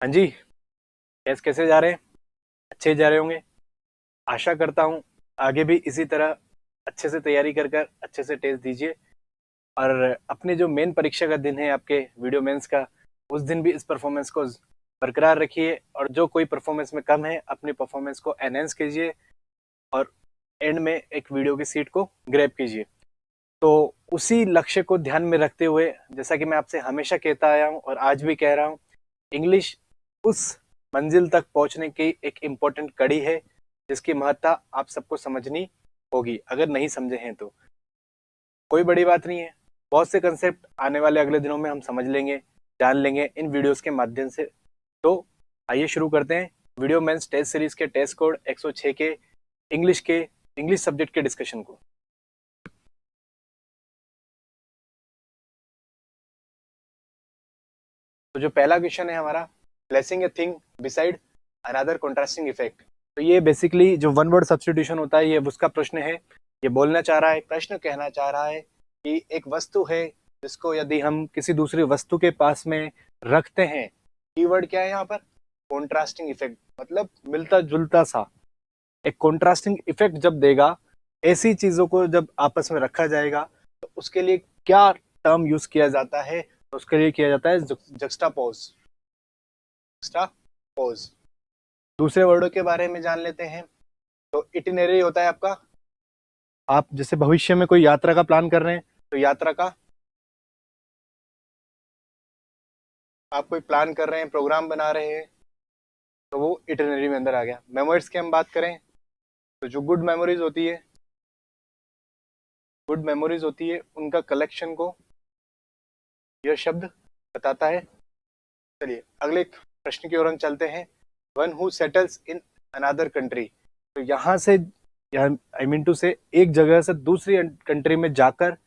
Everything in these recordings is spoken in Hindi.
हाँ जी, टेस्ट कैसे जा रहे हैं? अच्छे जा रहे होंगे। आशा करता हूँ आगे भी इसी तरह अच्छे से तैयारी कर कर अच्छे से टेस्ट दीजिए और अपने जो मेन परीक्षा का दिन है आपके वीडियो मेंस का, उस दिन भी इस परफॉर्मेंस को बरकरार रखिए और जो कोई परफॉर्मेंस में कम है अपनी परफॉर्मेंस को एनहेंस कीजिए और एंड में एक वीडियो की सीट को ग्रैब कीजिए। तो उसी लक्ष्य को ध्यान में रखते हुए, जैसा कि मैं आपसे हमेशा कहता आया हूँ और आज भी कह रहा हूँ, इंग्लिश उस मंजिल तक पहुंचने की एक इम्पोर्टेंट कड़ी है जिसकी महत्ता आप सबको समझनी होगी। अगर नहीं समझे हैं तो कोई बड़ी बात नहीं है, बहुत से कंसेप्ट आने वाले अगले दिनों में हम समझ लेंगे, जान लेंगे इन वीडियोस के माध्यम से। तो आइए शुरू करते हैं वीडियो मेंस टेस्ट सीरीज के टेस्ट कोड 106 के इंग्लिश सब्जेक्ट के डिस्कशन को। तो जो पहला क्वेश्चन है हमारा, placing a thing beside another contrasting effect. तो ये बेसिकली जो वन वर्ड सब्स्टिट्यूशन होता है, ये उसका प्रश्न है। ये बोलना चाह रहा है, प्रश्न कहना चाह रहा है कि एक वस्तु है जिसको यदि हम किसी दूसरी वस्तु के पास में रखते हैं, कीवर्ड क्या है यहाँ पर? कॉन्ट्रास्टिंग इफेक्ट, मतलब मिलता जुलता सा। एक कॉन्ट्रास्टिंग इफेक्ट जब देगा, ऐसी चीजों को जब आपस में रखा जाएगा तो उसके लिए क्या टर्म यूज किया जाता है? तो उसके लिए किया जाता है जक्स्टापोज। जक्स्टापोज। दूसरे वर्डों के बारे में जान लेते हैं। तो इटिनरी होता है आपका, आप जैसे भविष्य में कोई यात्रा का प्लान कर रहे हैं तो यात्रा का, आप कोई प्लान कर रहे हैं, प्रोग्राम बना रहे हैं, तो वो इटिनरी में अंदर आ गया। मेमोरीज की हम बात करें तो जो गुड मेमोरीज होती है उनका कलेक्शन को यह शब्द बताता है। चलिए अगले प्रश्न की ओर हम चलते हैं। One who settles in another country. तो यहाँ से आई मीन टू से एक जगह से दूसरी कंट्री में जाकर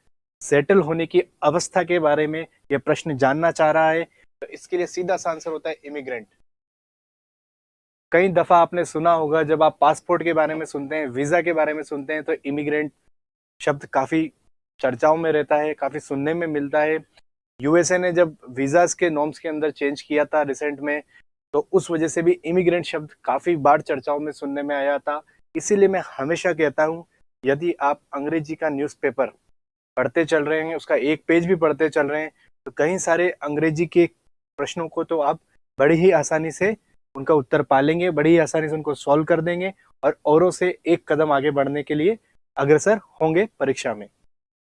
सेटल होने की अवस्था के बारे में यह प्रश्न जानना चाह रहा है। तो इसके लिए सीधा सा आंसर होता है इमिग्रेंट। कई दफा आपने सुना होगा, जब आप पासपोर्ट के बारे में सुनते हैं, वीजा के बारे में सुनते हैं, तो इमिग्रेंट शब्द काफी चर्चाओं में रहता है, काफी सुनने में मिलता है। यूएसए ने जब वीजास के नॉर्म्स के अंदर चेंज किया था रिसेंट में, तो उस वजह से भी इमिग्रेंट शब्द काफी बार चर्चाओं में सुनने में आया था। इसीलिए मैं हमेशा कहता हूं, यदि आप अंग्रेजी का न्यूज़पेपर पढ़ते चल रहे हैं, उसका एक पेज भी पढ़ते चल रहे हैं, तो कई सारे अंग्रेजी के प्रश्नों को तो आप बड़ी ही आसानी से उनका उत्तर पा लेंगे, बड़ी ही आसानी से उनको सॉल्व कर देंगे और औरों से एक कदम आगे बढ़ने के लिए अग्रसर होंगे परीक्षा में।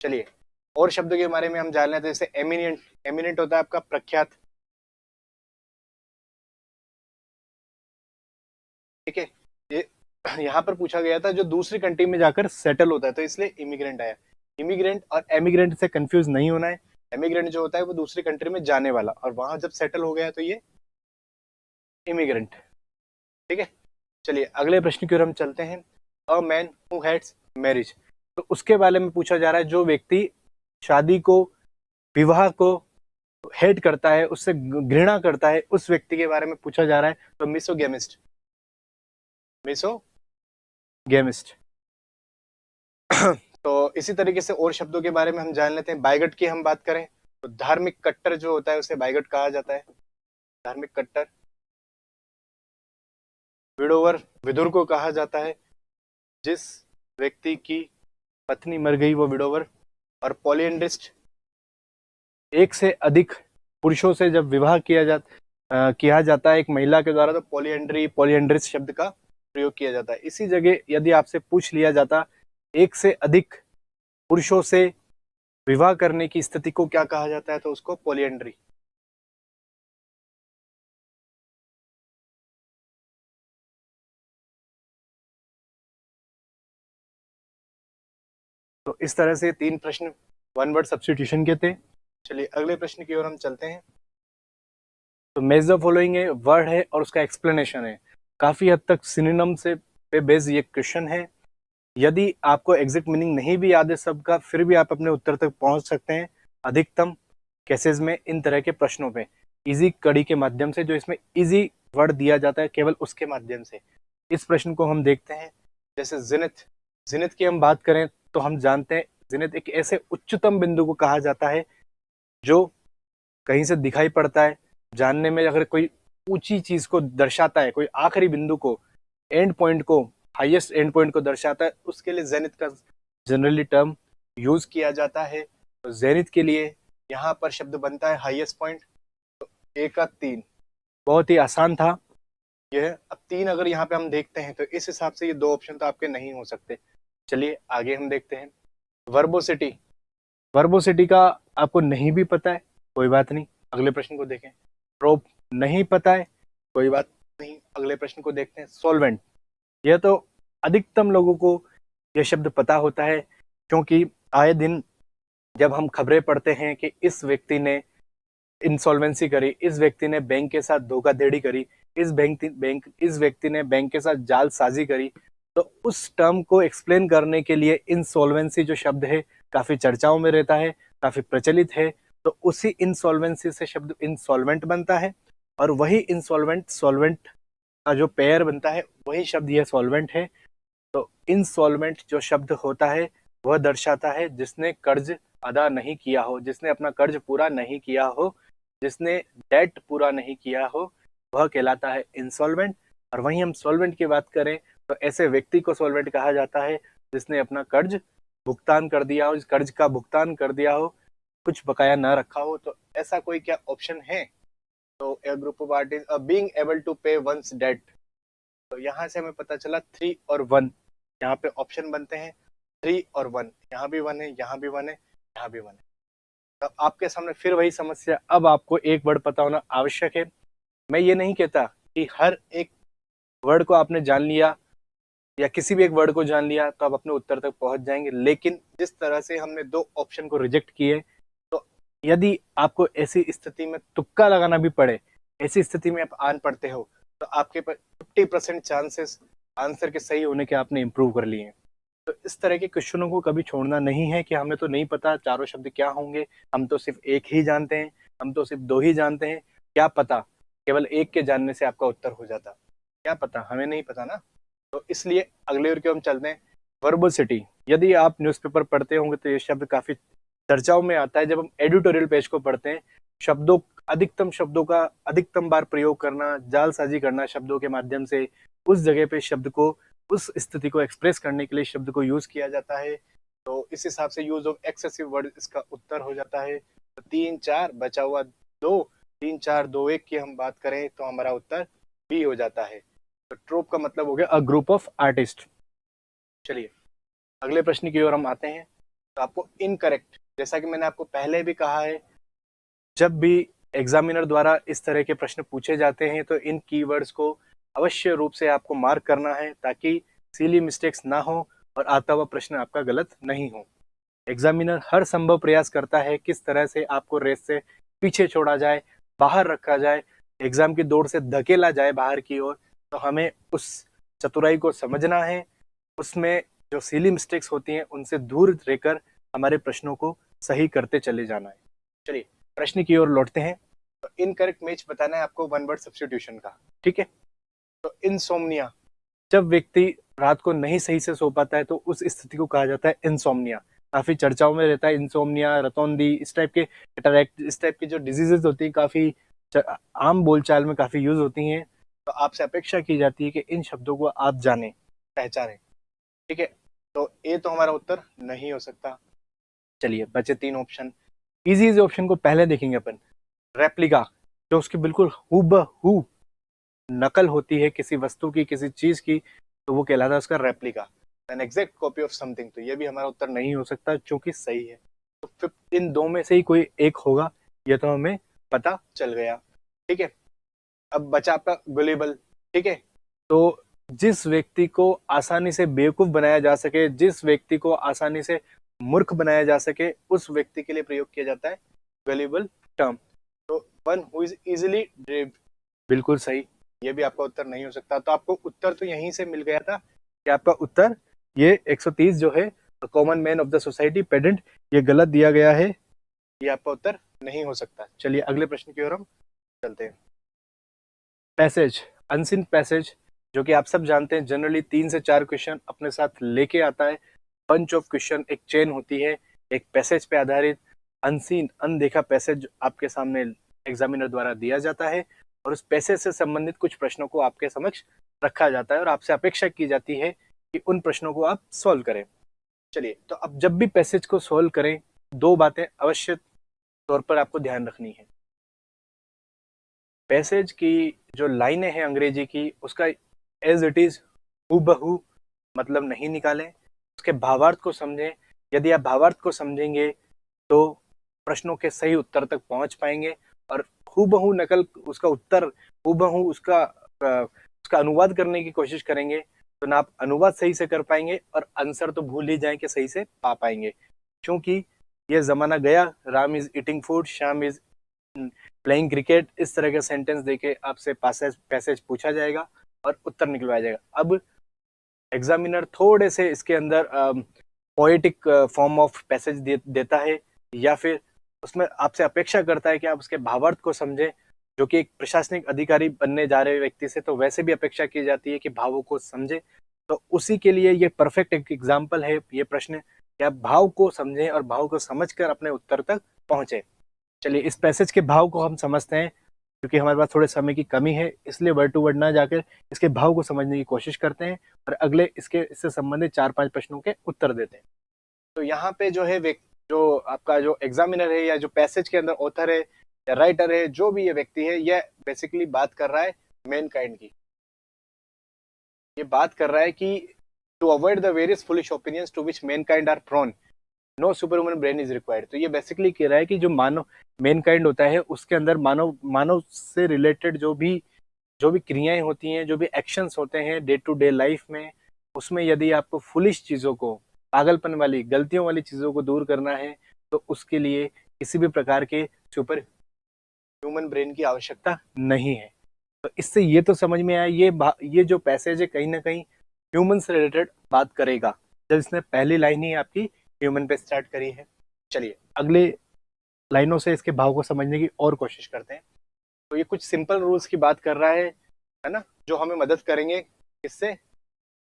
चलिए और शब्दों के बारे में हम जान लेते हैं। जैसे एमिनेंट, एमिनेंट होता है आपका प्रख्यात, ठीक है। ये यहाँ पर पूछा गया था जो दूसरी कंट्री में जाकर सेटल होता है, तो इसलिए इमिग्रेंट आया। इमिग्रेंट और एमिग्रेंट से कंफ्यूज नहीं होना है। एमिग्रेंट जो होता है वो दूसरी कंट्री में जाने वाला, और वहां जब सेटल हो गया तो ये इमिग्रेंट, ठीक है। चलिए अगले प्रश्न की ओर हम चलते हैं। A man who hates marriage. तो उसके बारे में पूछा जा रहा है, जो व्यक्ति शादी को, विवाह को हेट करता है, उससे घृणा करता है, उस व्यक्ति के बारे में पूछा जा रहा है। तो मिसोगेमिस्ट, मिसोगेमिस्ट। तो इसी तरीके से और शब्दों के बारे में हम जान लेते हैं। बाइगट की हम बात करें तो धार्मिक कट्टर जो होता है उसे बाइगट कहा जाता है। धार्मिक कट्टर। विडोवर, विधुर को कहा जाता है। जिस व्यक्ति की पत्नी मर गई वो विडोवर। और पॉलिएंड्रिस्ट, एक से अधिक पुरुषों से जब विवाह किया जाता है एक महिला के द्वारा, तो पॉलिएंड्रिस्ट शब्द का प्रयोग किया जाता है। इसी जगह यदि आपसे पूछ लिया जाता एक से अधिक पुरुषों से विवाह करने की स्थिति को क्या कहा जाता है, तो उसको पॉलिएंड्री। तो इस तरह से 3 प्रश्न वन वर्ड सब्स्टिट्यूशन के थे। चलिए अगले प्रश्न की ओर हम चलते हैं। तो मैच द फॉलोइंग है, वर्ड है और उसका एक्सप्लेनेशन है। काफी हद तक सिनोनिम से पे बेस्ड ये क्वेश्चन है। यदि आपको एग्जैक्ट मीनिंग नहीं भी याद है सबका, फिर भी आप अपने उत्तर तक पहुंच सकते हैं अधिकतम केसेस में इन तरह के प्रश्नों पे, इजी कड़ी के माध्यम से, जो इसमें इजी वर्ड दिया जाता है केवल उसके माध्यम से। इस प्रश्न को हम देखते हैं। जैसे जिनिथ, जिनिथ की हम बात करें तो हम जानते हैं जिनिथ एक ऐसे उच्चतम बिंदु को कहा जाता है जो कहीं से दिखाई पड़ता है। जानने में अगर कोई ऊंची चीज को दर्शाता है, कोई आखिरी बिंदु को, एंड पॉइंट को, हाईएस्ट एंड पॉइंट को दर्शाता है, उसके लिए जेनिथ का जनरली टर्म यूज किया जाता है। तो जेनिथ के लिए यहाँ पर शब्द बनता है हाईएस्ट पॉइंट। तो ए का 3, बहुत ही आसान था यह। अब 3 अगर यहाँ पे हम देखते हैं तो इस हिसाब से ये 2 ऑप्शन तो आपके नहीं हो सकते। चलिए आगे हम देखते हैं वर्बोसिटी। वर्बोसिटी का आपको नहीं भी पता है, कोई बात नहीं, अगले प्रश्न को देखें। प्रोप नहीं पता है, कोई बात नहीं, अगले प्रश्न को देखते हैं। सॉल्वेंट, यह तो अधिकतम लोगों को यह शब्द पता होता है, क्योंकि आए दिन जब हम खबरें पढ़ते हैं कि इस व्यक्ति ने इंसॉल्वेंसी करी, इस व्यक्ति ने बैंक के साथ धोखाधड़ी करी, इस व्यक्ति ने बैंक के साथ जालसाजी करी, तो उस टर्म को एक्सप्लेन करने के लिए इंसॉल्वेंसी जो शब्द है काफी चर्चाओं में रहता है, काफी प्रचलित है। तो उसी इंसॉल्वेंसी से शब्द इंसॉल्वेंट बनता है, और वही इंसॉल्वेंट सॉल्वेंट का जो पेयर बनता है वही शब्द यह सॉल्वेंट है। तो इंसॉल्वेंट जो शब्द होता है वह दर्शाता है जिसने कर्ज अदा नहीं किया हो, जिसने अपना कर्ज पूरा नहीं किया हो, जिसने डेट पूरा नहीं किया हो, वह कहलाता है इंसॉल्वेंट। और वहीं हम सॉल्वेंट की बात करें तो ऐसे व्यक्ति को सॉल्वेंट कहा जाता है जिसने अपना कर्ज भुगतान कर दिया हो, इस कर्ज का भुगतान कर दिया हो, कुछ बकाया ना रखा हो। तो ऐसा कोई क्या ऑप्शन है? तो a group of artist being able to pay one's debt. तो यहाँ से हमें पता चला 3 और 1 यहाँ पे ऑप्शन बनते हैं। 3 और 1, यहाँ भी 1 है, यहाँ भी 1 है, यहाँ भी 1 है। तो आपके सामने फिर वही समस्या, अब आपको एक वर्ड पता होना आवश्यक है। मैं ये नहीं कहता कि हर एक वर्ड को आपने जान लिया या किसी भी एक वर्ड को जान लिया तो आप अपने उत्तर तक पहुंच जाएंगे, लेकिन जिस तरह से हमने 2 ऑप्शन को रिजेक्ट किए, तो यदि आपको ऐसी स्थिति में तुक्का लगाना भी पड़े, ऐसी स्थिति में आप आन पड़ते हो, तो आपके पास 50% चांसेस आंसर के सही होने के आपने इंप्रूव कर लिए हैं। तो इस तरह के क्वेश्चनों को कभी छोड़ना नहीं है कि हमें तो नहीं पता चारों शब्द क्या होंगे, हम तो सिर्फ एक ही जानते हैं, हम तो सिर्फ 2 ही जानते हैं, क्या पता केवल एक के जानने से आपका उत्तर हो जाता, क्या पता, हमें नहीं पता ना। तो इसलिए अगले ओर के हम चलते हैं, वर्बोसिटी। यदि आप न्यूज़पेपर पढ़ते होंगे तो ये शब्द काफी चर्चाओं में आता है। जब हम एडिटोरियल पेज को पढ़ते हैं, अधिकतम शब्दों का अधिकतम बार प्रयोग करना, जालसाजी करना शब्दों के माध्यम से, उस जगह पे शब्द को, उस स्थिति को एक्सप्रेस करने के लिए शब्द को यूज किया जाता है। तो इस हिसाब से यूज ऑफ एक्सेसिव वर्ड इसका उत्तर हो जाता है। तो 3 4 बचा हुआ 2, 3 4 2 1 की हम बात करें तो हमारा उत्तर बी हो जाता है। तो ट्रोप का मतलब हो गया अ ग्रुप ऑफ आर्टिस्ट। चलिए अगले प्रश्न की ओर हम आते हैं। तो आपको इनकरेक्ट, जैसा कि मैंने आपको पहले भी कहा है, जब भी एग्जामिनर द्वारा इस तरह के प्रश्न पूछे जाते हैं तो इन कीवर्ड्स को अवश्य रूप से आपको मार्क करना है, ताकि सिली मिस्टेक्स ना हो और आता हुआ प्रश्न आपका गलत नहीं हो। एग्जामिनर हर संभव प्रयास करता है किस तरह से आपको रेस से पीछे छोड़ा जाए, बाहर रखा जाए, एग्जाम की दौड़ से धकेला जाए बाहर की ओर। तो हमें उस चतुराई को समझना है, उसमें जो सिली मिस्टेक्स होती हैं उनसे दूर रहकर हमारे प्रश्नों को सही करते चले जाना है। चलिए प्रश्न की ओर लौटते हैं। तो इनकरेक्ट मैच बताना है आपको वन वर्ड सब्स्टिट्यूशन का, ठीक है। तो इनसोम्निया, जब व्यक्ति रात को नहीं सही से सो पाता है तो उस स्थिति को कहा जाता है इनसोम्निया। काफी चर्चाओं में रहता है इनसोम्निया, रतौंधी, इस टाइप के कैटरैक्ट, इस टाइप की जो डिजीजेस होती हैं काफी आम बोलचाल में काफी यूज होती हैं। तो आपसे अपेक्षा की जाती है कि इन शब्दों को आप जाने, पहचाने, ठीक है। तो ए तो हमारा उत्तर नहीं हो सकता। चलिए बचे 3 ऑप्शन। इजी ऑप्शन को पहले देखेंगे अपन। रेप्लिका, जो उसकी बिल्कुल हूबहू नकल होती है किसी वस्तु की, किसी चीज की, तो वो कहलाता है उसका replica. An exact copy of something, तो ये भी हमारा उत्तर नहीं हो सकता क्योंकि सही है। तो फिर इन 2 में से ही कोई एक होगा, ये तो हमें पता चल गया, ठीक है। अब बचा आपका गुलेबल, ठीक है। तो जिस व्यक्ति को आसानी से बेवकूफ बनाया जा सके, जिस व्यक्ति को आसानी से मूर्ख बनाया जा सके, उस व्यक्ति के लिए प्रयोग किया जाता है गलिबल टर्म। तो वन हु इज इजिली ड्रेव्ड, बिल्कुल सही, ये भी आपका उत्तर नहीं हो सकता। तो आपको उत्तर तो यहीं से मिल गया था कि आपका उत्तर ये 130 जो है common man of the society pedant, ये गलत दिया गया है, ये आपका उत्तर नहीं हो सकता। चलिए अगले प्रश्न की ओर हम चलते हैं। पैसेज, अनसीन पैसेज, जो कि आप सब जानते हैं जनरली 3 से 4 क्वेश्चन अपने साथ लेके आता है। बंच ऑफ क्वेश्चन, एक चेन होती है, एक पैसेज पे आधारित अनसीन, अनदेखा पैसेज आपके सामने एग्जामिनर द्वारा दिया जाता है और उस पैसे से संबंधित कुछ प्रश्नों को आपके समक्ष रखा जाता है और आपसे अपेक्षा की जाती है कि उन प्रश्नों को आप सॉल्व करें। चलिए, तो अब जब भी पैसेज को सॉल्व करें, दो बातें अवश्य तौर पर आपको ध्यान रखनी है। पैसेज की जो लाइनें हैं अंग्रेजी की, उसका एज इट इज हूबहू मतलब नहीं निकालें, उसके भावार्थ को समझें। यदि आप भावार्थ को समझेंगे तो प्रश्नों के सही उत्तर तक पहुंच पाएंगे, और हूबहू नकल उसका उत्तर हूबहू उसका अनुवाद करने की कोशिश करेंगे तो ना आप अनुवाद सही से कर पाएंगे और आंसर तो भूल ही जाएं कि सही से पा पाएंगे। क्योंकि ये जमाना गया, Ram is eating food, Shyam is playing cricket, इस तरह के सेंटेंस देके आपसे पैसेज पूछा जाएगा और उत्तर निकलवाया जाएगा। अब एग्जामिनर थोड़े से इसके अंदर पोएटिक फॉर्म ऑफ पैसेज देता है, या फिर उसमें आपसे अपेक्षा करता है कि आप उसके भावार्थ को समझें। जो कि एक प्रशासनिक अधिकारी बनने जा रहे व्यक्ति से तो वैसे भी अपेक्षा की जाती है कि भावों को समझे। तो उसी के लिए ये परफेक्ट एक एग्जाम्पल है ये प्रश्न कि आप भाव को समझें और भाव को समझकर अपने उत्तर तक पहुंचे। चलिए, इस पैसेज के भाव को हम समझते हैं। क्योंकि हमारे पास थोड़े समय की कमी है, इसलिए वर्ड टू वर्ड ना जाकर इसके भाव को समझने की कोशिश करते हैं और अगले इससे संबंधित 4-5 प्रश्नों के उत्तर देते हैं। तो यहाँ पे जो है जो आपका जो एग्जामिनर है या जो पैसेज के अंदर ऑथर है या राइटर है, जो भी ये व्यक्ति है, ये बेसिकली बात कर रहा है मैनकाइंड की। ये बात कर रहा है कि to avoid the various foolish opinions to which mankind are prone, no super human brain is required. तो ये बेसिकली कह रहा है कि जो मानव मैनकाइंड होता है उसके अंदर मानव से रिलेटेड जो भी क्रियाएं होती हैं, जो भी एक्शंस होते हैं डे टू डे लाइफ में, उसमें यदि आपको फुलिश चीजों को, पागलपन वाली, गलतियों वाली चीजों को दूर करना है तो उसके लिए किसी भी प्रकार के सुपर ह्यूमन ब्रेन की आवश्यकता नहीं है। तो इससे ये तो समझ में आया ये जो पैसेज है कहीं ना कहीं ह्यूमन से रिलेटेड बात करेगा, जब इसने पहली लाइन ही आपकी ह्यूमन पे स्टार्ट करी है। चलिए, अगले लाइनों से इसके भाव को समझने की और कोशिश करते हैं। तो ये कुछ सिंपल रूल्स की बात कर रहा है ना, जो हमें मदद करेंगे इससे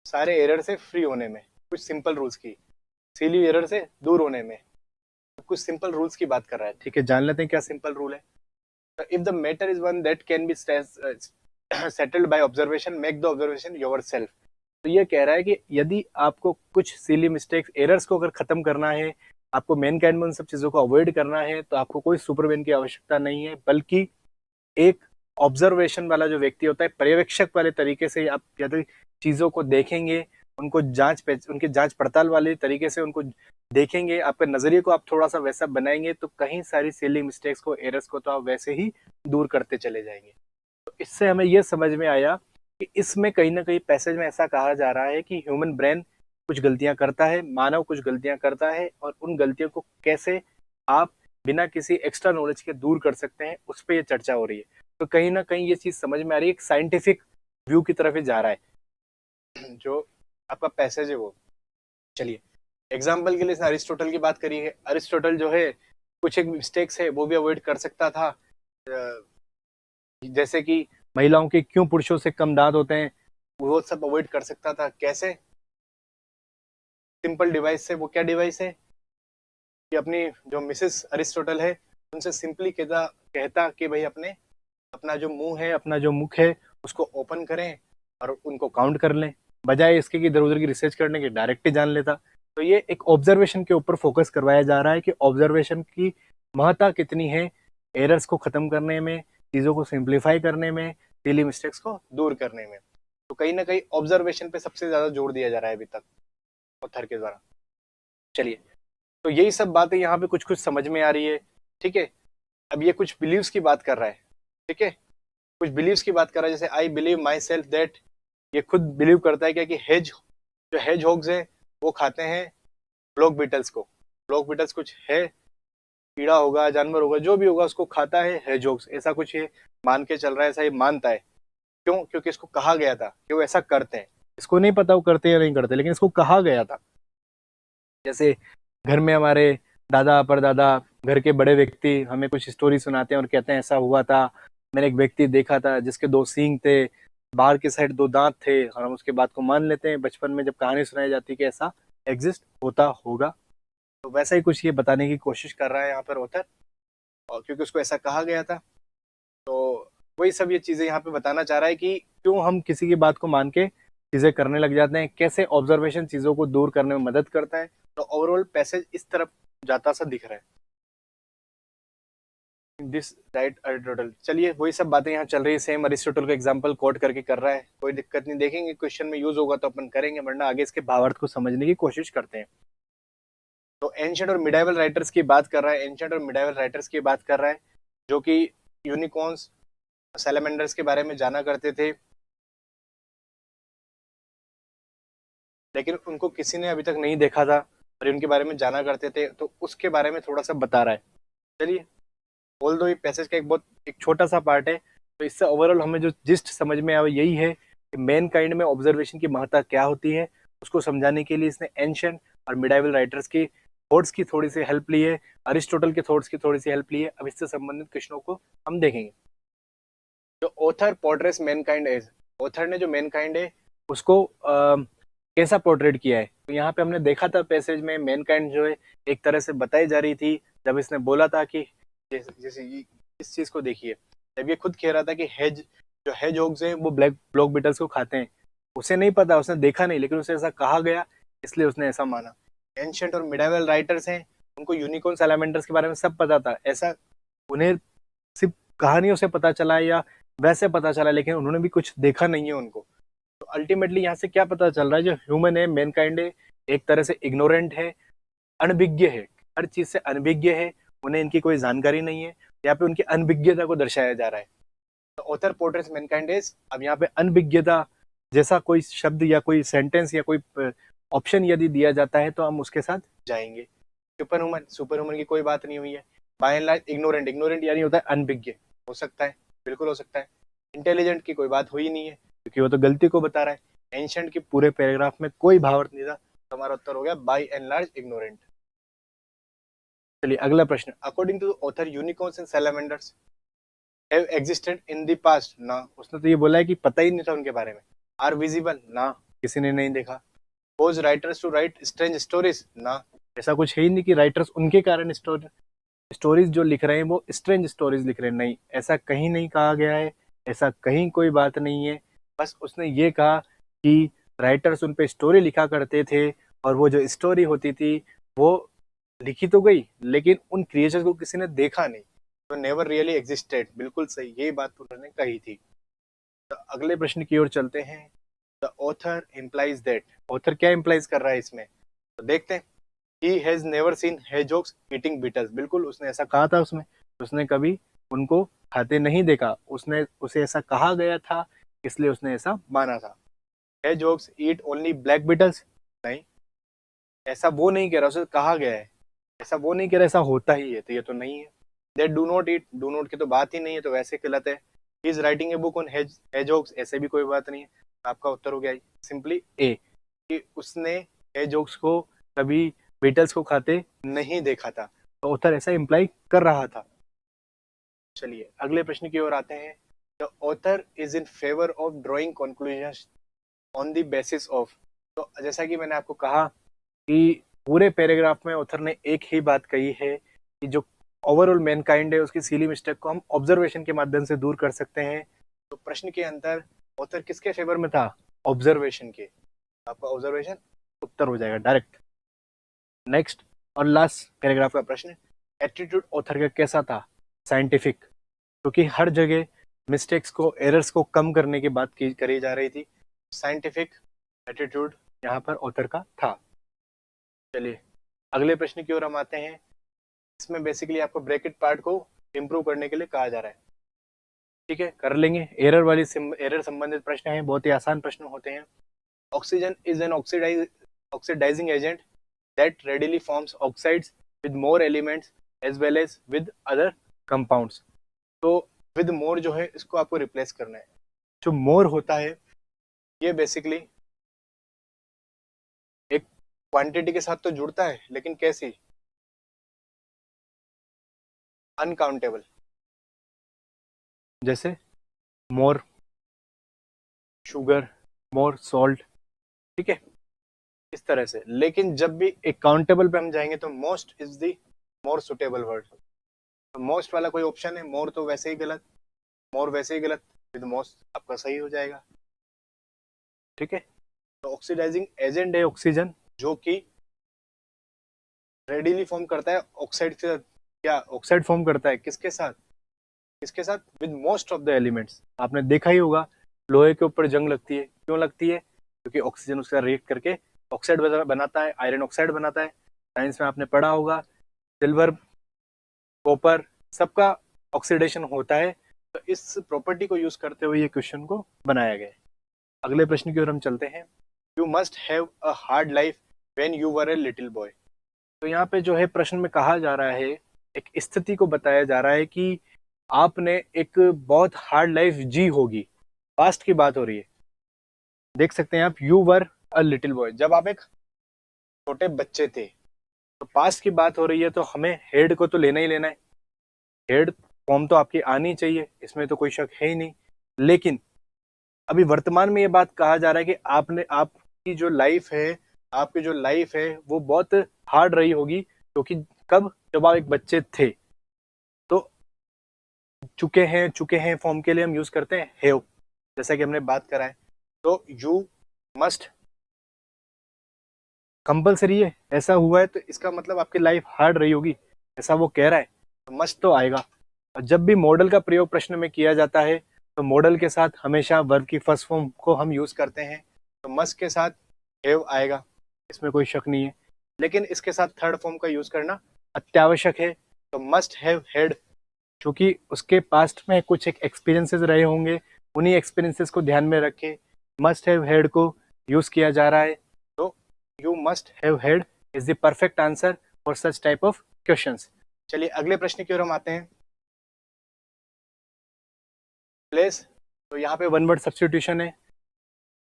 सारे एरर से फ्री होने में, कुछ सिंपल रूल्स की, सिली एरर से दूर होने में कुछ सिंपल रूल्स की बात कर रहा है। ठीक है, जान लेते हैं क्या सिंपल रूल है। If the matter is one that can be settled by observation, make the observation yourself. तो ये कह रहा है कि यदि आपको कुछ सिली मिस्टेक्स, एरर्स को अगर खत्म करना है, आपको मैनकाइंड में उन सब चीजों को अवॉइड करना है, तो आपको कोई सुपरमैन की आवश्यकता नहीं है, बल्कि एक ऑब्जर्वेशन वाला जो व्यक्ति होता है, पर्यवेक्षक वाले तरीके से आप यदि चीजों को देखेंगे, उनको उनकी जांच पड़ताल वाले तरीके से उनको देखेंगे, आपके नजरिए को आप थोड़ा सा वैसा बनाएंगे, तो कहीं सारी सिली मिस्टेक्स को, एरर्स को तो आप वैसे ही दूर करते चले जाएंगे। तो इससे हमें यह समझ में आया कि इसमें कहीं ना कहीं पैसेज में ऐसा कहा जा रहा है कि ह्यूमन ब्रेन कुछ गलतियां करता है, मानव कुछ गलतियां करता है, और उन गलतियों को कैसे आप बिना किसी एक्स्ट्रा नॉलेज के दूर कर सकते हैं, उस पर यह चर्चा हो रही है। तो कहीं ना कहीं ये चीज समझ में आ रही है, एक साइंटिफिक व्यू की तरफ ही जा रहा है जो आपका पैसेज है वो। चलिए, एग्जाम्पल के लिए अरिस्टोटल की बात करिए। अरिस्टोटल जो है कुछ एक मिस्टेक्स है वो भी अवॉइड कर सकता था, जैसे कि महिलाओं के क्यों पुरुषों से कम दांत होते हैं, वो सब अवॉइड कर सकता था। कैसे? सिंपल डिवाइस से। वो क्या डिवाइस है कि अपनी जो मिसेस अरिस्टोटल है उनसे सिंपली कहता कि भाई अपना जो मुंह है, अपना जो मुख है, उसको ओपन करें और उनको काउंट कर लें, बजाय इसके कि इधर उधर की रिसर्च करने के डायरेक्ट ही जान लेता। तो ये एक ऑब्जर्वेशन के ऊपर फोकस करवाया जा रहा है कि ऑब्जर्वेशन की महत्ता कितनी है एरर्स को खत्म करने में, चीजों को सिंप्लीफाई करने में, डेली मिस्टेक्स को दूर करने में। तो कहीं ना कहीं ऑब्जर्वेशन पे सबसे ज्यादा जोर दिया जा रहा है अभी तक ऑथर के द्वारा। चलिए, तो यही सब बातें यहाँ पे कुछ कुछ समझ में आ रही है। ठीक है, अब ये कुछ बिलीव्स की बात कर रहा है। ठीक है, कुछ बिलीव्स की बात कर रहा है, जैसे I believe my self that, ये खुद बिलीव करता है क्या कि जो हेज होग्स है वो खाते हैं ब्लॉक बीटल्स को। ब्लॉक बीटल्स कुछ है, कीड़ा होगा, जानवर होगा, जो भी होगा उसको खाता है हेज होग्स, ऐसा कुछ ये मान के चल रहा है, ऐसा ये मानता है। क्यों? क्योंकि इसको कहा गया था कि वो ऐसा करते हैं। इसको नहीं पता वो करते या नहीं करते, लेकिन इसको कहा गया था। जैसे घर में हमारे दादा परदादा, घर के बड़े व्यक्ति हमें कुछ स्टोरी सुनाते हैं और कहते हैं ऐसा हुआ था, मैंने एक व्यक्ति देखा था जिसके 2 सींग थे, बाहर के साइड 2 दांत थे, और हम उसके बात को मान लेते हैं बचपन में जब कहानी सुनाई जाती है कि ऐसा एग्जिस्ट होता होगा। तो वैसा ही कुछ ये बताने की कोशिश कर रहा है यहाँ पर ऑथर, और क्योंकि उसको ऐसा कहा गया था तो वही सब ये चीजें यहाँ पे बताना चाह रहा है कि क्यों हम किसी की बात को मान के चीजें करने लग जाते हैं, कैसे ऑब्जर्वेशन चीजों को दूर करने में मदद करता है। तो ओवरऑल पैसेज इस तरफ जाता सा दिख रहा है, दिस राइट अरिस्टोटल। चलिए वही सब बातें यहाँ चल रही है, सेम अरिस्टोटल का एग्जांपल कोट करके कर रहा है, कोई दिक्कत नहीं, देखेंगे क्वेश्चन में यूज होगा तो अपन करेंगे, वरना आगे इसके भावार्थ को समझने की कोशिश करते हैं। तो एंशिएंट और मिडाइवल राइटर्स की बात कर रहा है, एंशिएंट और मिडाइवल राइटर्स की बात कर रहा है जो कि यूनिकॉर्न्स सैलमेंडर्स के बारे में जाना करते थे, लेकिन उनको किसी ने अभी तक नहीं देखा था और उनके बारे में जाना करते थे, तो उसके बारे में थोड़ा सा बता रहा है। चलिए, ऑल दो ये पैसेज का एक छोटा सा पार्ट है, तो इससे ओवरऑल हमें जो जिस्ट समझ में आवे यही है कि मैन काइंड में ऑब्जर्वेशन की महत्ता क्या होती है, उसको समझाने के लिए इसने एंशिएंट और मिडाइवल राइटर्स की थॉट्स की थोड़ी सी हेल्प ली है, अरिस्टोटल के थॉट्स की थोड़ी सी हेल्प ली है। अब इससे संबंधित क्वेश्चनों को हम देखेंगे। जो author portrays mankind as, author ने जो मैनकाइंड है उसको कैसा पोर्ट्रेट किया है, तो यहाँ पे हमने देखा था पैसेज में मैनकाइंड जो है एक तरह से बताई जा रही थी, जब इसने बोला था कि जैसे इस चीज को देखिए, जब ये खुद कह रहा था कि जो हेजहॉग्स हैं वो ब्लॉक बीटल्स को खाते हैं, उसे नहीं पता, उसने देखा नहीं, लेकिन उसे ऐसा कहा गया इसलिए उसने ऐसा माना। एंशिएंट और मिडाइवल राइटर्स हैं, उनको यूनिकॉर्न सैलामेंडर्स के बारे में सब पता था, ऐसा उन्हें सिर्फ कहानियों से पता चला या वैसे पता चला, लेकिन उन्होंने भी कुछ देखा नहीं है उनको। तो अल्टीमेटली यहाँ से क्या पता चल रहा है, जो ह्यूमन है, मैनकाइंड है, एक तरह से इग्नोरेंट है, अनभिज्ञ है, हर चीज से अनभिज्ञ है, उन्हें इनकी कोई जानकारी नहीं है। यहाँ पे उनकी अनभिज्ञता को दर्शाया जा रहा है। तो ऑथर पोर्ट्रेट्स मैनकाइंड एज, अब यहाँ पे अनभिज्ञता जैसा कोई शब्द या कोई सेंटेंस या कोई ऑप्शन यदि दिया जाता है तो हम उसके साथ जाएंगे। सुपर ह्यूमन की कोई बात नहीं हुई है। By and large ignorant, ignorant यानी होता है अनभिज्ञ, हो सकता है, बिल्कुल हो सकता है। इंटेलिजेंट की कोई बात हुई नहीं है क्योंकि वो तो गलती को बता रहा है। एंशिएंट के पूरे पैराग्राफ में कोई भावार्थ नहीं था, तो हमारा उत्तर हो गया बाय एंड लार्ज इग्नोरेंट। चलिए अगला प्रश्न, according to author unicorns and salamanders have existed in the past, ना, उसने तो ये बोला है कि पता ही नहीं था उनके बारे में। आर विजिबल, ना, किसी ने नहीं देखा। Pose writers to write strange stories, ना, ऐसा कुछ है ही नहीं कि राइटर्स उनके कारण स्टोरीज जो लिख रहे हैं वो स्ट्रेंज स्टोरीज लिख रहे हैं, नहीं, ऐसा कहीं नहीं कहा गया है, ऐसा कहीं कोई बात नहीं है। बस उसने ये कहा कि राइटर्स उन पे स्टोरी लिखा करते थे और वो जो स्टोरी होती थी वो लिखी तो गई, लेकिन उन क्रिएचर्स को किसी ने देखा नहीं, तो नेवर रियली एग्जिस्टेड, बिल्कुल सही, यही बात उन्होंने कही थी। तो अगले प्रश्न की ओर चलते हैं। The author implies that, author क्या इम्प्लाइज कर रहा है इसमें, तो देखते हैं। He has never seen hedgehogs eating beetles, बिल्कुल उसने ऐसा कहा था उसमें, उसने कभी उनको खाते नहीं देखा, उसने उसे ऐसा कहा गया था इसलिए उसने ऐसा माना था। hedgehogs eat only black beetles, नहीं, ऐसा वो नहीं कह रहा, उसे कहा गया है, ऐसा वो नहीं कह रहा ऐसा होता ही है, तो ये तो नहीं है। They do not eat, do not की तो बात ही नहीं है, तो वैसे गलत है। He is writing a book on hedgehogs, ऐसे भी कोई बात नहीं है। आपका उत्तर हो गया सिंपली ए, कि उसने hedgehogs को कभी बीटल्स को खाते नहीं देखा था, तो ऑथर ऐसा इंप्लाई कर रहा था। चलिए अगले प्रश्न की ओर आते हैं। The author is in favour of drawing conclusion on the basis of, तो जैसा कि मैंने आपको कहा कि पूरे पैराग्राफ में ऑथर ने एक ही बात कही है कि जो ओवरऑल मैनकाइंड है उसकी सीली मिस्टेक को हम ऑब्जर्वेशन के माध्यम से दूर कर सकते हैं। तो प्रश्न के अंदर ऑथर किसके फेवर में था, ऑब्जर्वेशन के, आपका ऑब्जर्वेशन उत्तर हो जाएगा डायरेक्ट। नेक्स्ट और लास्ट पैराग्राफ का प्रश्न, एटीट्यूड ऑथर का कैसा था, साइंटिफिक, क्योंकि हर जगह मिस्टेक्स को, एरर्स को कम करने की बात करी जा रही थी, साइंटिफिक एटीट्यूड यहाँ पर ऑथर का था। चलिए अगले प्रश्न की ओर हम आते हैं। इसमें बेसिकली आपको ब्रैकेट पार्ट को इम्प्रूव करने के लिए कहा जा रहा है, ठीक है, कर लेंगे। एरर संबंधित प्रश्न हैं, बहुत ही आसान प्रश्न होते हैं। Oxygen is an oxidising agent that readily forms oxides with more elements as well as with other compounds, तो with more जो है इसको आपको रिप्लेस करना है। जो more होता है ये बेसिकली एक क्वांटिटी के साथ तो जुड़ता है, लेकिन कैसी, अनकाउंटेबल, जैसे मोर शुगर, मोर सॉल्ट, ठीक है, इस तरह से। लेकिन जब भी एक काउंटेबल पे हम जाएंगे तो most is the more suitable word, तो मोस्ट वाला कोई ऑप्शन है, मोर तो वैसे ही गलत, मोर वैसे ही गलत, विद मोस्ट आपका सही हो जाएगा। ठीक है, तो ऑक्सीडाइजिंग एजेंट है ऑक्सीजन, जो कि रेडिली फॉर्म करता है ऑक्साइड से, क्या ऑक्साइड फॉर्म करता है किसके साथ, किसके साथ, with most of the elements. आपने देखा ही होगा लोहे के ऊपर जंग लगती है, क्यों लगती है, क्योंकि ऑक्सीजन उसका रिएक्ट करके ऑक्साइड बनाता है, आयरन ऑक्साइड बनाता है। साइंस में आपने पढ़ा होगा सिल्वर, कॉपर, सबका ऑक्सीडेशन होता है। तो इस प्रॉपर्टी को यूज करते हुए ये क्वेश्चन को बनाया गया है। अगले प्रश्न की ओर हम चलते हैं। You must have a hard life when you were a little boy. तो यहाँ पे जो है प्रश्न में कहा जा रहा है, एक स्थिति को बताया जा रहा है कि आपने एक बहुत हार्ड लाइफ जी होगी। पास्ट की बात हो रही है, देख सकते हैं आप, you were a little boy, जब आप एक छोटे बच्चे थे। तो पास्ट की बात हो रही है, तो हमें हेड को तो लेना ही लेना है, हेड फॉर्म तो आपकी आनी चाहिए, इसमें तो कोई शक है ही नहीं। लेकिन अभी वर्तमान में ये बात कहा जा रहा है कि आपने, आपकी जो लाइफ है, आपकी जो लाइफ है वो बहुत हार्ड रही होगी, क्योंकि कब, जब आप एक बच्चे थे। तो चुके हैं फॉर्म के लिए हम यूज करते हैं हैव, जैसा कि हमने बात करा है। तो यू मस्ट कंपलसरी है, ऐसा हुआ है तो इसका मतलब आपकी लाइफ हार्ड रही होगी, ऐसा वो कह रहा है, तो मस्ट तो आएगा। और जब भी मॉडल का प्रयोग प्रश्न में किया जाता है, तो मॉडल के साथ हमेशा वर्ब की फर्स्ट फॉर्म को हम यूज करते हैं, तो मस्ट के साथ हैव आएगा, इसमें कोई शक नहीं है। लेकिन इसके साथ थर्ड फॉर्म का यूज करना अत्यावश्यक है, तो मस्ट हैव हैड, क्योंकि उसके पास्ट में कुछ एक एक्सपीरियंसेस रहे होंगे, उन्हीं एक्सपीरियंसेस को ध्यान में रखे मस्ट हैव हैड को यूज किया जा रहा है। तो you must have had is the perfect answer for such type of questions. चलिए अगले प्रश्न की ओर हम आते हैं। प्लेस, तो यहाँ पे वन वर्ड सब्स्टिट्यूशन है।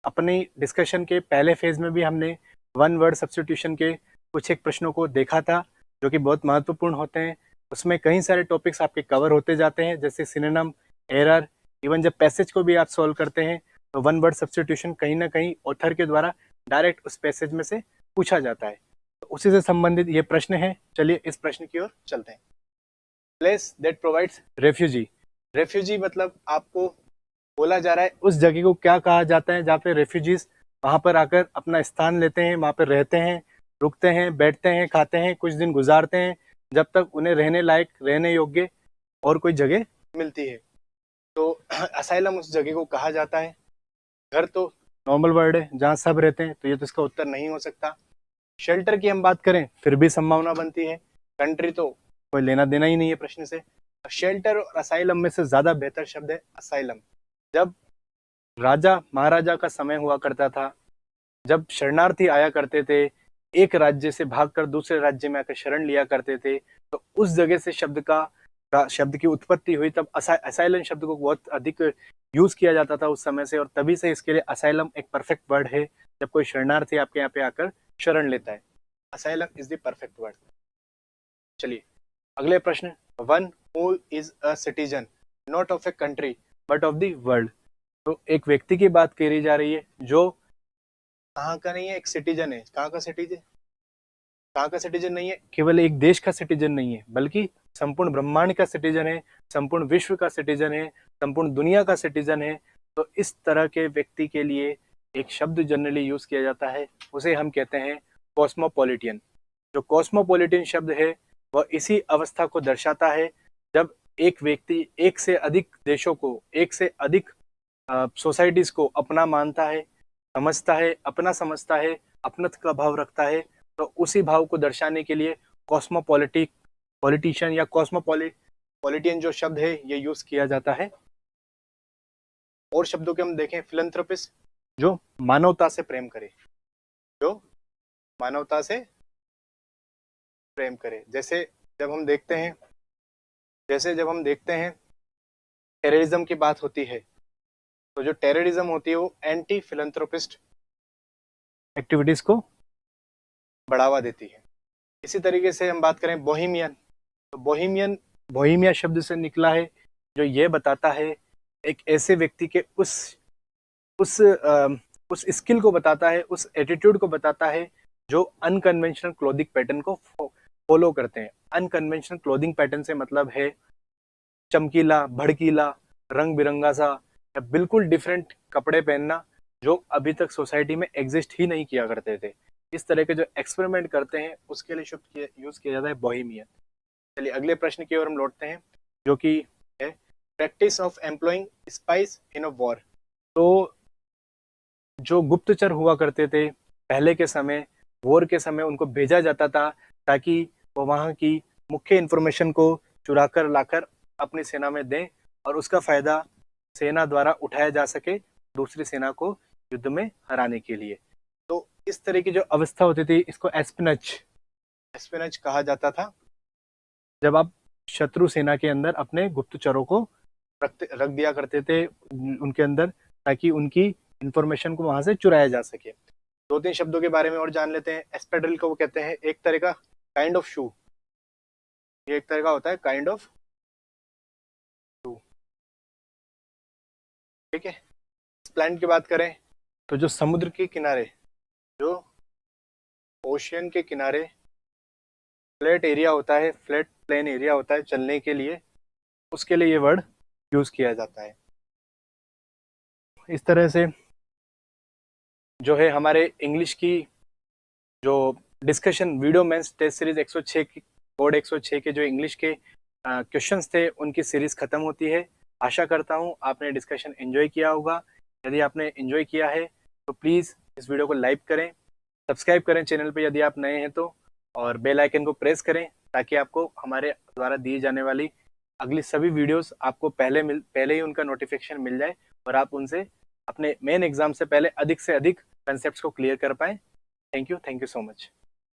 अपनी डिस्कशन के पहले फेज में भी हमने वन वर्ड सब्स्टिट्यूशन के कुछ एक प्रश्नों को देखा था, जो कि बहुत महत्वपूर्ण होते हैं। उसमें कई सारे टॉपिक्स आपके कवर होते जाते हैं, जैसे सिनोनिम, एरर, इवन जब पैसेज को भी आप सॉल्व करते हैं, तो वन वर्ड सब्स्टिट्यूशन कहीं ना कहीं ऑथर के द्वारा डायरेक्ट उस पैसेज में से पूछा जाता है। तो उसी से संबंधित ये प्रश्न है। चलिए इस प्रश्न की ओर चलते हैं। Place that provides refugee. Refugee मतलब आपको बोला जा रहा है उस जगह को क्या कहा जाता है जहाँ पे रेफ्यूजीज वहां पर आकर अपना स्थान लेते हैं, वहां पर रहते हैं, रुकते हैं, बैठते हैं, खाते हैं, कुछ दिन गुजारते हैं, जब तक उन्हें रहने लायक, रहने योग्य और कोई जगह मिलती है। तो असाइलम उस जगह को कहा जाता है। घर तो नॉर्मल वर्ड है जहाँ सब रहते हैं, तो ये तो इसका उत्तर नहीं हो सकता। शेल्टर की हम बात करें फिर भी संभावना बनती है। कंट्री तो कोई लेना देना ही नहीं है प्रश्न से। शेल्टर और असाइलम में से ज्यादा बेहतर शब्द है असाइलम। जब राजा महाराजा का समय हुआ करता था, जब शरणार्थी आया करते थे, एक राज्य से भागकर दूसरे राज्य में आकर शरण लिया करते थे, तो उस जगह से शब्द की उत्पत्ति हुई। तब असाइलम शब्द को बहुत अधिक यूज किया जाता था उस समय से, और तभी से इसके लिए असाइलम एक परफेक्ट वर्ड है। जब कोई शरणार्थी आपके यहाँ पे आकर शरण लेता है, asylum is the perfect word. चलिए अगले प्रश्न। One who is a citizen not of a country but of the world. तो एक व्यक्ति की बात करी जा रही है जो कहाँ का नहीं है, एक सिटीजन है। कहाँ का सिटीजन, कहाँ का सिटीजन नहीं है, केवल एक देश का सिटीजन नहीं है, बल्कि संपूर्ण ब्रह्मांड का सिटीजन है, संपूर्ण विश्व का सिटीजन है, संपूर्ण दुनिया का सिटीजन है। तो इस तरह के व्यक्ति के लिए एक शब्द जनरली यूज किया जाता है, उसे हम कहते हैं कॉस्मोपॉलिटियन। जो कॉस्मोपॉलिटियन शब्द है वह इसी अवस्था को दर्शाता है, जब एक व्यक्ति एक से अधिक देशों को, एक से अधिक सोसाइटीज को अपना मानता है, समझता है, अपना समझता है, अपनत्व का भाव रखता है। तो उसी भाव को दर्शाने के लिए पॉलिटिशियन या कॉस्मोपॉलिटियन जो शब्द है ये यूज किया जाता है। और शब्दों के हम देखें, फिलंथ्रोपिस्ट, जो मानवता से प्रेम करे, जो मानवता से प्रेम करे। जैसे जब हम देखते हैं, टेररिज्म की बात होती है, तो जो टेररिज्म होती है वो एंटी फिलंथ्रोपिस्ट एक्टिविटीज को बढ़ावा देती है। इसी तरीके से हम बात करें बोहेमियन, तो बोहेमिया शब्द से निकला है, जो ये बताता है एक ऐसे व्यक्ति के उस स्किल को बताता है, उस एटीट्यूड को बताता है जो अनकन्वेंशनल क्लोथिंग पैटर्न को फॉलो करते हैं। अनकन्वेंशनल क्लोथिंग पैटर्न से मतलब है चमकीला, भड़कीला, रंग बिरंगा सा या बिल्कुल डिफरेंट कपड़े पहनना जो अभी तक सोसाइटी में एग्जिस्ट ही नहीं किया करते थे। इस तरह के जो एक्सपेरिमेंट करते हैं उसके लिए यूज किया जाता है बोहेमियन। चलिए अगले प्रश्न की ओर हम लौटते हैं, जो कि है practice of employing spice in a war. तो जो गुप्तचर हुआ करते थे पहले के समय, वॉर के समय उनको भेजा जाता था ताकि वो वहाँ की मुख्य इंफॉर्मेशन को चुरा कर लाकर अपनी सेना में दें और उसका फायदा सेना द्वारा उठाया जा सके दूसरी सेना को युद्ध में हराने के लिए। तो इस तरह की जो अवस्था होती थी इसको एस्पिनज एस्पिनज कहा जाता था, जब आप शत्रु सेना के अंदर अपने गुप्तचरों को रख दिया करते थे उनके अंदर, ताकि उनकी इंफॉर्मेशन को वहां से चुराया जा सके। दो तीन शब्दों के बारे में और जान लेते हैं। एस्पेड्रिल को वो कहते हैं एक तरह का काइंड ऑफ शू, ये एक तरह का होता है काइंड ऑफ शू, ठीक है। प्लांट की बात करें तो जो समुद्र के किनारे, जो ओशियन के किनारे फ्लैट एरिया होता है, फ्लैट प्लेन एरिया होता है चलने के लिए, उसके लिए ये वर्ड यूज किया जाता है। इस तरह से जो है हमारे इंग्लिश की जो discussion video mains test series 106 की कोड 106 के जो इंग्लिश के क्वेश्चंस थे उनकी सीरीज खत्म होती है। आशा करता हूँ आपने डिस्कशन एंजॉय किया होगा। यदि आपने एंजॉय किया है तो प्लीज़ इस वीडियो को लाइक करें, सब्सक्राइब करें चैनल पे यदि आप नए हैं तो, और बेल आइकन को प्रेस करें ताकि आपको हमारे द्वारा दी जाने वाली अगली सभी वीडियोस आपको पहले ही उनका नोटिफिकेशन मिल जाए और आप उनसे अपने मेन एग्जाम से पहले अधिक कंसेप्ट्स को क्लियर कर पाएं। Thank you so much.